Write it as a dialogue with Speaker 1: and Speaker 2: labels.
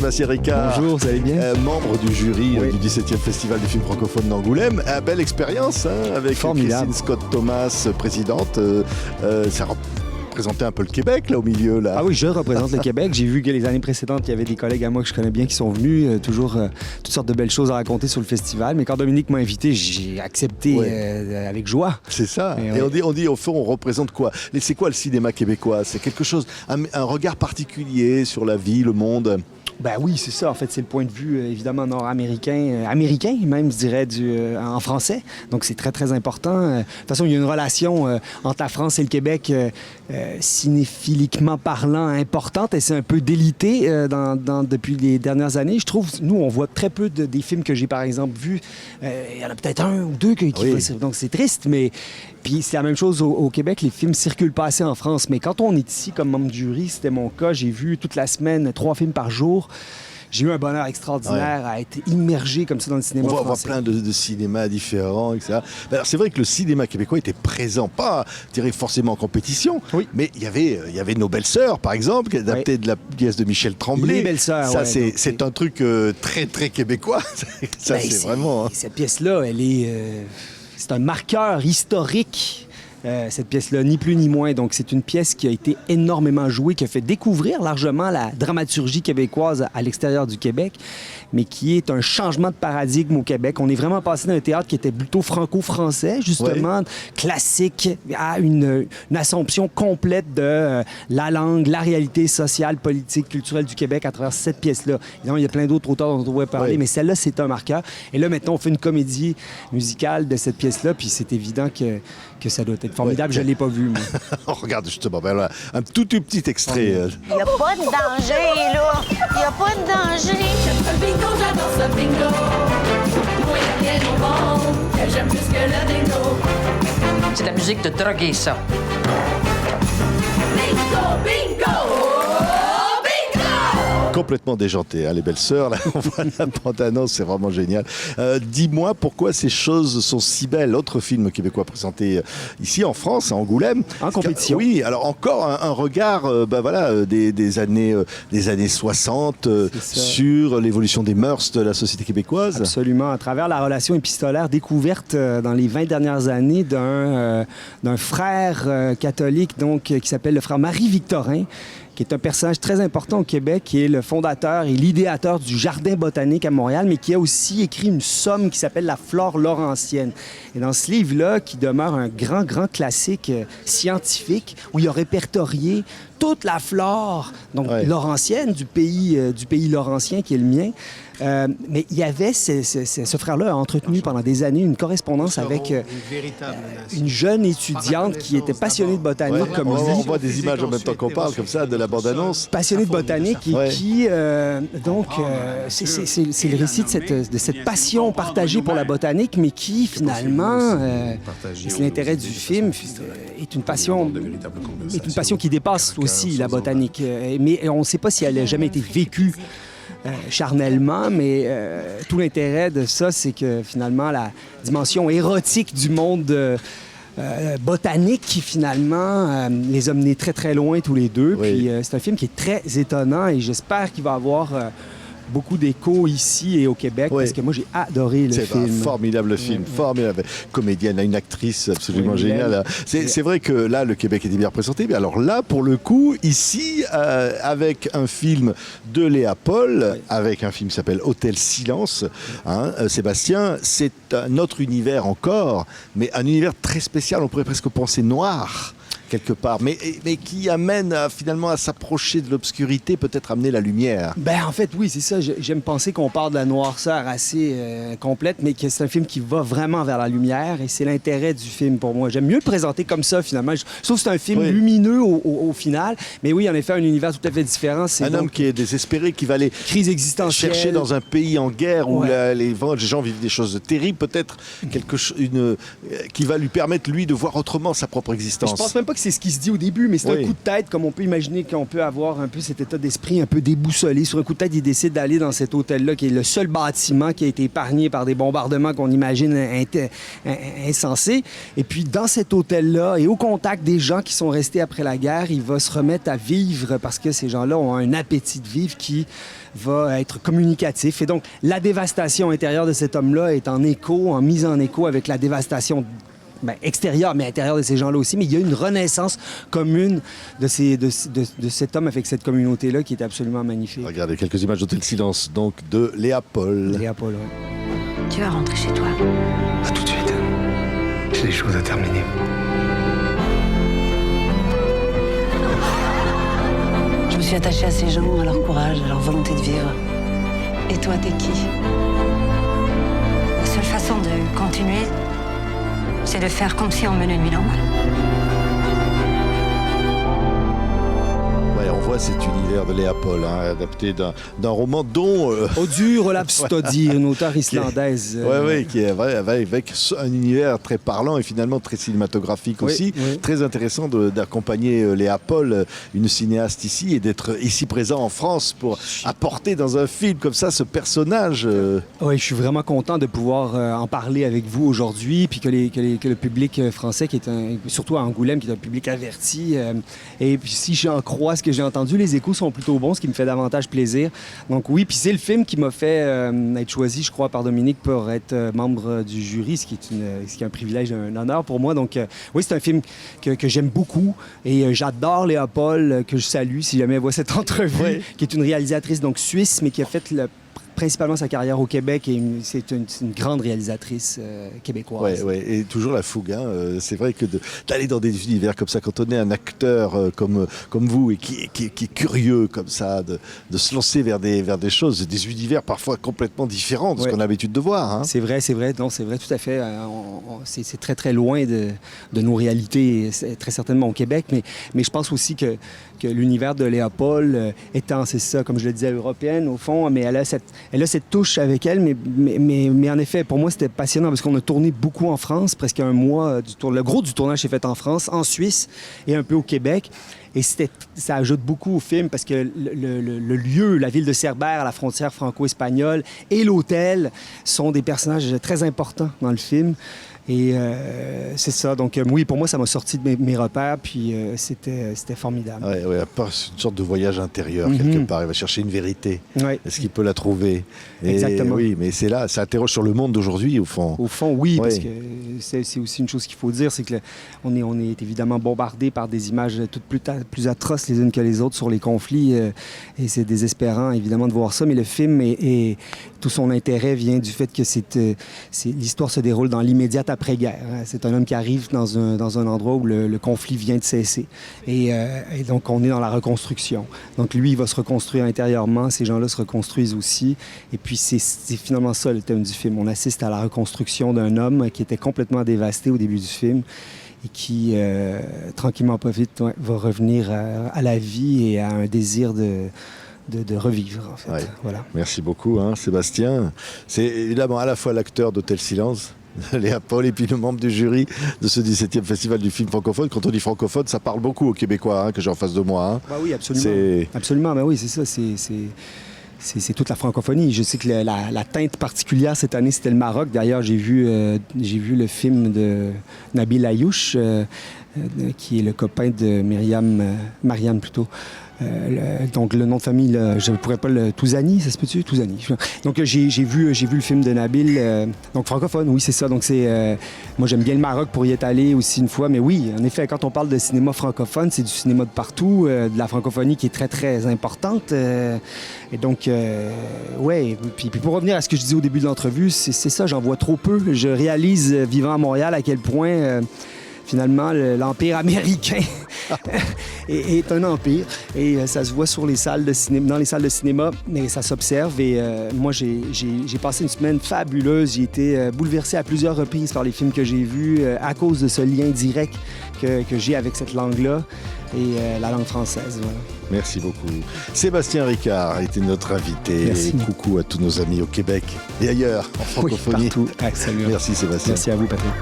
Speaker 1: Sébastien Ricard.
Speaker 2: Bonjour, vous allez bien?
Speaker 1: Membre du jury du 17e Festival du film francophone d'Angoulême. Belle expérience avec
Speaker 2: Formidable.
Speaker 1: Christine Scott-Thomas, présidente. Ça représentait un peu le Québec, là, au milieu. Là.
Speaker 2: Ah oui, je représente le Québec. J'ai vu que les années précédentes, il y avait des collègues à moi que je connais bien qui sont venus. Toujours toutes sortes de belles choses à raconter sur le festival. Mais quand Dominique m'a invité, j'ai accepté avec joie.
Speaker 1: C'est ça.
Speaker 2: Et
Speaker 1: on dit, au fond, on représente quoi? C'est quoi le cinéma québécois? C'est quelque chose, un regard particulier sur la vie, le monde.
Speaker 2: Ben oui, c'est ça. En fait, c'est le point de vue, évidemment, nord-américain, américain même, je dirais, en français. Donc, c'est très, très important. De toute façon, il y a une relation entre la France et le Québec, cinéphiliquement parlant, importante. Et c'est un peu délité depuis les dernières années. Je trouve, nous, on voit très peu des films que j'ai, par exemple, vus. Il y en a peut-être un ou deux qui donc, c'est triste, mais... Puis c'est la même chose au Québec, les films circulent pas assez en France. Mais quand on est ici comme membre du jury, c'était mon cas, j'ai vu toute la semaine 3 films par jour. J'ai eu un bonheur extraordinaire à être immergé comme ça dans le cinéma français.
Speaker 1: On voit plein de cinémas différents, etc. Alors, c'est vrai que le cinéma québécois était présent, pas forcément en compétition, mais il y avait Nos Belles-Sœurs, par exemple, qui est adapté de la pièce de Michel Tremblay.
Speaker 2: Les Belles-Sœurs,
Speaker 1: ça, c'est un truc très, très québécois. Ça, c'est vraiment...
Speaker 2: Cette pièce-là, elle est... c'est un marqueur historique, cette pièce-là, ni plus ni moins. Donc, c'est une pièce qui a été énormément jouée, qui a fait découvrir largement la dramaturgie québécoise à l'extérieur du Québec, mais qui est un changement de paradigme au Québec. On est vraiment passé d'un théâtre qui était plutôt franco-français, justement, classique, à une assomption complète de la langue, la réalité sociale, politique, culturelle du Québec à travers cette pièce-là. Il y a plein d'autres auteurs dont on pourrait parler, mais celle-là, c'est un marqueur. Et là, maintenant, on fait une comédie musicale de cette pièce-là, puis c'est évident que ça doit être formidable. Je ne l'ai pas vu, moi.
Speaker 1: On regarde justement, un tout petit extrait.
Speaker 3: Il n'y a pas de danger, là. Il n'y a pas de danger.
Speaker 4: J'aime ça le bingo, j'adore ça le bingo. Moi, y'a rien au monde que j'aime plus que le dingo.
Speaker 5: C'est la musique de droguer, ça.
Speaker 4: Bingo, bingo, bingo!
Speaker 1: Complètement déjanté, hein, les Belles-Sœurs. Là, on voit la bande-annonce, c'est vraiment génial. Dis-moi pourquoi ces choses sont si belles. Autre film québécois présenté ici en France, à Angoulême.
Speaker 2: En compétition.
Speaker 1: Oui, alors encore un regard des années 60 sur l'évolution des mœurs de la société québécoise.
Speaker 2: Absolument. À travers la relation épistolaire découverte dans les 20 dernières années d'un frère catholique donc, qui s'appelle le frère Marie-Victorin, qui est un personnage très important au Québec, qui est le fondateur et l'idéateur du Jardin botanique à Montréal, mais qui a aussi écrit une somme qui s'appelle La Flore laurentienne. Et dans ce livre-là, qui demeure un grand, grand classique scientifique, où il a répertorié toute la flore donc laurentienne du pays laurentien qui est le mien. Mais il y avait ce frère-là a entretenu pendant des années une correspondance avec une jeune étudiante qui était passionnée de botanique comme lui.
Speaker 1: On voit des images en même temps qu'on parle comme ça de la bande-annonce.
Speaker 2: Passionnée de botanique et qui c'est le récit de cette passion partagée pour la botanique, mais qui finalement c'est l'intérêt du film est une passion qui dépasse aussi la botanique. Mais on ne sait pas si elle a jamais été vécue charnellement, mais tout l'intérêt de ça, c'est que finalement, la dimension érotique du monde botanique, qui finalement les a menés très, très loin tous les deux. Puis c'est un film qui est très étonnant et j'espère qu'il va avoir beaucoup d'écho ici et au Québec, parce que moi, j'ai adoré le film.
Speaker 1: C'est un formidable film, formidable. Comédienne, une actrice absolument géniale. C'est vrai que là, le Québec était bien représenté, mais alors là, pour le coup, ici, avec un film de Léa Paul, avec un film qui s'appelle Hôtel Silence, Sébastien, c'est un autre univers encore, mais un univers très spécial, on pourrait presque penser noir, quelque part, mais qui amène finalement à s'approcher de l'obscurité, peut-être amener la lumière.
Speaker 2: Ben en fait, oui, c'est ça. J'aime penser qu'on part de la noirceur assez complète, mais que c'est un film qui va vraiment vers la lumière, et c'est l'intérêt du film pour moi. J'aime mieux le présenter comme ça, finalement. Je trouve que c'est un film lumineux au final, mais oui, en effet, un univers tout à fait différent. C'est
Speaker 1: homme qui est désespéré, qui va aller
Speaker 2: crise existentielle,
Speaker 1: chercher dans un pays en guerre où les gens vivent des choses terribles, peut-être qui va lui permettre, lui, de voir autrement sa propre existence.
Speaker 2: Je pense même pas que c'est ce qui se dit au début, mais c'est
Speaker 1: Oui.
Speaker 2: un coup de tête, comme on peut imaginer qu'on peut avoir un peu cet état d'esprit un peu déboussolé. Sur un coup de tête, il décide d'aller dans cet hôtel-là, qui est le seul bâtiment qui a été épargné par des bombardements qu'on imagine insensés. Et puis, dans cet hôtel-là, et au contact des gens qui sont restés après la guerre, il va se remettre à vivre parce que ces gens-là ont un appétit de vivre qui va être communicatif. Et donc, la dévastation intérieure de cet homme-là est en mise en écho avec la dévastation extérieure, mais intérieure de ces gens-là aussi. Mais il y a une renaissance commune de cet homme avec cette communauté-là qui est absolument magnifique.
Speaker 1: Regardez quelques images d'Hôtel Silence, donc de Léa Paul.
Speaker 2: Léa Paul, ouais.
Speaker 3: Tu vas rentrer chez toi.
Speaker 6: À tout de suite. J'ai des choses à terminer.
Speaker 3: Je me suis attachée à ces gens, à leur courage, à leur volonté de vivre. Et toi, t'es qui? La seule façon de continuer, c'est de faire comme si on menait une vie normale.
Speaker 1: Ouais, on voit cet univers de Léa Paul, hein, adapté d'un roman dont...
Speaker 2: Odur Olafsdottir, une auteure islandaise.
Speaker 1: qui est avec un univers très parlant et finalement très cinématographique
Speaker 2: Oui,
Speaker 1: aussi.
Speaker 2: oui.
Speaker 1: Très intéressant d'accompagner Léa Paul, une cinéaste ici, et d'être ici présent en France pour apporter dans un film comme ça ce personnage.
Speaker 2: Oui, je suis vraiment content de pouvoir en parler avec vous aujourd'hui, puis que le public français, qui est surtout à Angoulême, qui est un public averti. Et puis si j'en crois ce que j'ai entendu, les échos sont plutôt bons, ce qui me fait davantage plaisir. Donc oui, puis c'est le film qui m'a fait être choisi, je crois, par Dominique pour être membre du jury, ce qui est un privilège, un honneur pour moi. Donc oui, c'est un film que j'aime beaucoup et j'adore Léa Paul, que je salue si jamais elle voit cette entrevue,
Speaker 1: Oui.
Speaker 2: qui est une réalisatrice donc suisse, mais qui a fait principalement sa carrière au Québec et c'est une grande réalisatrice québécoise.
Speaker 1: Ouais, et toujours la fougue. Hein. C'est vrai que d'aller dans des univers comme ça, quand on est un acteur comme vous et qui est curieux comme ça, de se lancer vers des choses, des univers parfois complètement différents de ce
Speaker 2: Ouais.
Speaker 1: qu'on a l'habitude de voir. Hein.
Speaker 2: C'est vrai, non, c'est vrai, tout à fait. C'est très, très loin de nos réalités, très certainement au Québec, mais je pense aussi que l'univers de Léa Paul, étant, c'est ça, comme je le disais, européenne au fond, mais elle a cette touche avec elle, mais en effet, pour moi, c'était passionnant parce qu'on a tourné beaucoup en France, presque un mois. Le gros du tournage s'est fait en France, en Suisse et un peu au Québec. Et ça ajoute beaucoup au film parce que le lieu, la ville de Cerbère, à la frontière franco-espagnole, et l'hôtel sont des personnages très importants dans le film. Et c'est ça. Donc oui, pour moi, ça m'a sorti de mes repères, puis c'était formidable.
Speaker 1: Ouais, à part une sorte de voyage intérieur, quelque part. Il va chercher une vérité.
Speaker 2: Ouais.
Speaker 1: Est-ce qu'il peut la trouver?
Speaker 2: Exactement.
Speaker 1: Oui, mais c'est là, ça interroge sur le monde d'aujourd'hui, au fond.
Speaker 2: Au fond, oui, parce
Speaker 1: Oui.
Speaker 2: que c'est aussi une chose qu'il faut dire, c'est que on est évidemment bombardé par des images toutes plus atroces les unes que les autres sur les conflits, et c'est désespérant, évidemment, de voir ça, mais le film et tout son intérêt vient du fait que l'histoire se déroule dans l'immédiate après-guerre. Hein. C'est un homme qui arrive dans un endroit où le conflit vient de cesser, et donc on est dans la reconstruction. Donc lui, il va se reconstruire intérieurement, ces gens-là se reconstruisent aussi, et puis c'est finalement ça le thème du film. On assiste à la reconstruction d'un homme qui était complètement dévasté au début du film et qui, tranquillement pas vite, va revenir à la vie et à un désir de revivre, en fait.
Speaker 1: Ouais.
Speaker 2: Voilà.
Speaker 1: Merci beaucoup, hein, Sébastien. C'est évidemment à la fois l'acteur d'Hôtel Silence, Léa Paul, et puis le membre du jury de ce 17e Festival du film francophone. Quand on dit francophone, ça parle beaucoup aux Québécois, hein, que j'ai en face de moi. Hein.
Speaker 2: Bah oui, absolument.
Speaker 1: C'est-
Speaker 2: Absolument, ben oui, c'est ça. C'est toute la francophonie. Je sais que la teinte particulière cette année, c'était le Maroc. D'ailleurs, j'ai vu le film de Nabil Ayouch, qui est le copain de Marianne plutôt. Donc le nom de famille, là, je ne pourrais pas le... Touzani, ça se peut-tu? Touzani. Donc j'ai vu le film de Nabil, donc francophone, oui, c'est ça. Donc moi j'aime bien le Maroc pour y être allé aussi une fois, mais oui, en effet, quand on parle de cinéma francophone, c'est du cinéma de partout, de la francophonie qui est très, très importante. Et donc, ouais, puis pour revenir à ce que je disais au début de l'entrevue, c'est ça, j'en vois trop peu. Je réalise, vivant à Montréal, à quel point... finalement, l'Empire américain est un empire. Et ça se voit sur les salles de cinéma, dans les salles de cinéma, mais ça s'observe. Et moi, j'ai passé une semaine fabuleuse. J'ai été bouleversé à plusieurs reprises par les films que j'ai vus à cause de ce lien direct que j'ai avec cette langue-là et la langue française. Voilà.
Speaker 1: Merci beaucoup. Sébastien Ricard était notre invité.
Speaker 2: Merci.
Speaker 1: Et coucou à tous nos amis au Québec et ailleurs, en francophonie.
Speaker 2: Oui, partout. Ah, salut.
Speaker 1: Merci Sébastien.
Speaker 2: Merci à vous, Patrick.